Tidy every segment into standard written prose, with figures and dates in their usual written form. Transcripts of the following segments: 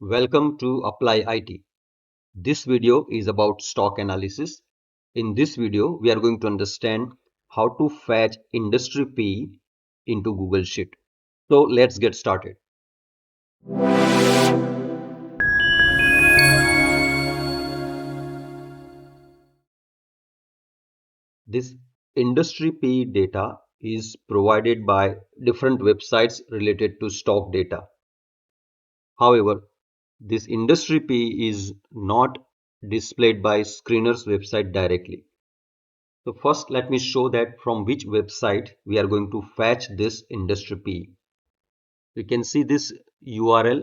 Welcome to Apply IT. This video is about stock analysis. In this video, we are going to understand how to fetch industry P into Google Sheet. So let's get started. This industry P data is provided by different websites related to stock data. However, this industry P is not displayed by Screener's website directly. So first let me show that from which website we are going to fetch this industry P. You can see this URL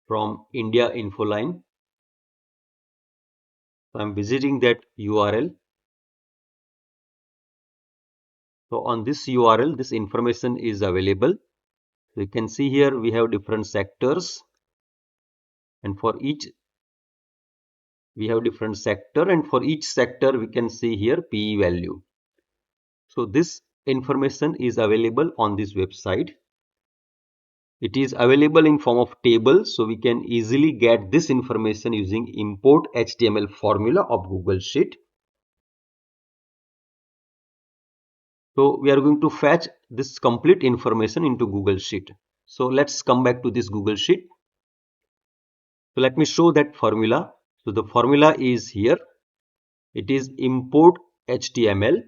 from India Infoline. So I'm visiting that URL. So on this URL, this information is available. So you can see here we have different sectors, and for each we have different sector, and for each sector we can see here PE value. So this information is available on this website. It is available in form of table, so we can easily get this information using import HTML formula of Google Sheet. So we are going to fetch this complete information into Google Sheet. So let's come back to this Google Sheet. So let me show that formula. So the formula is here. It is import HTML.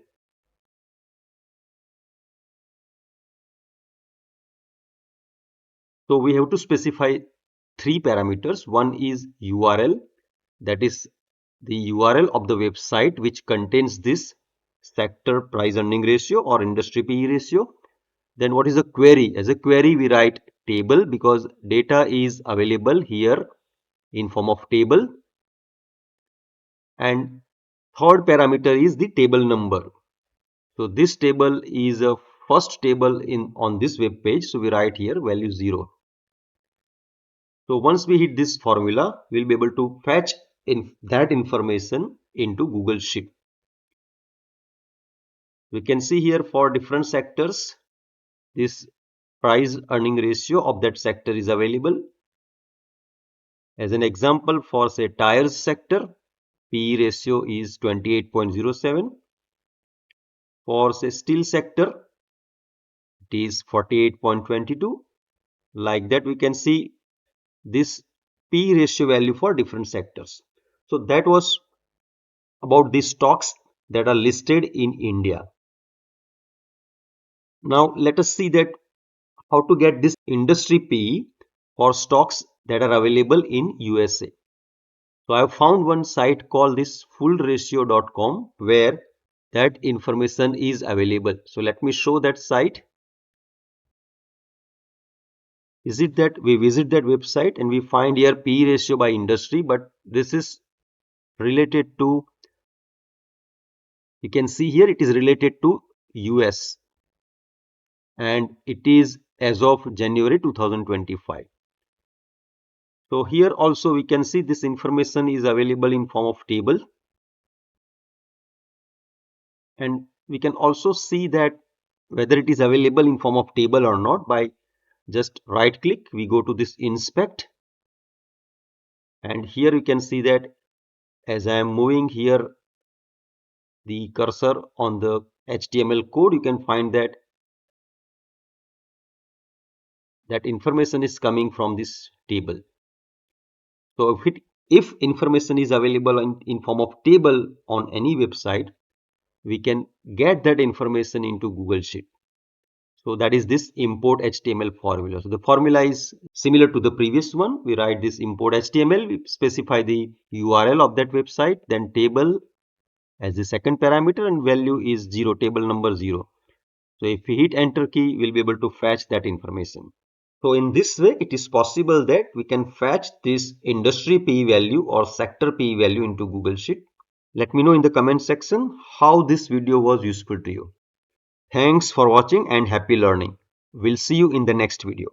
So we have to specify three parameters. One is URL, that is the URL of the website which contains this sector price earning ratio or industry PE ratio. Then what is a query? As a query we write table because data is available here in form of table. And third parameter is the table number. So this table is a first table on this web page, so we write here value 0. So once we hit this formula, we'll be able to fetch that information into Google Sheet. We can see here for different sectors, this price earning ratio of that sector is available. As an example, for say tires sector, PE ratio is 28.07. For say steel sector, it is 48.22. Like that, we can see this P ratio value for different sectors. So that was about the stocks that are listed in India. Now let us see that how to get this industry P for stocks that are available in USA. So I have found one site called this fullratio.com where that information is available. So let me show that site. Is it that we visit that website and we find here P ratio by industry, but this is related to, you can see here it is related to US and it is as of January 2025. So here also we can see this information is available in form of table, and we can also see that whether it is available in form of table or not by just right click. We go to this inspect, and here you can see that as I am moving here the cursor on the HTML code, you can find that information is coming from this table. So if information is available in form of table on any website, we can get that information into Google Sheet. So that is this import HTML formula. So the formula is similar to the previous one. We write this import HTML, we specify the URL of that website, then table as the second parameter, and value is 0, table number 0. So if we hit enter key, we'll be able to fetch that information. So in this way, it is possible that we can fetch this industry P value or sector P value into Google Sheet. Let me know in the comment section how this video was useful to you. Thanks for watching and happy learning. We'll see you in the next video.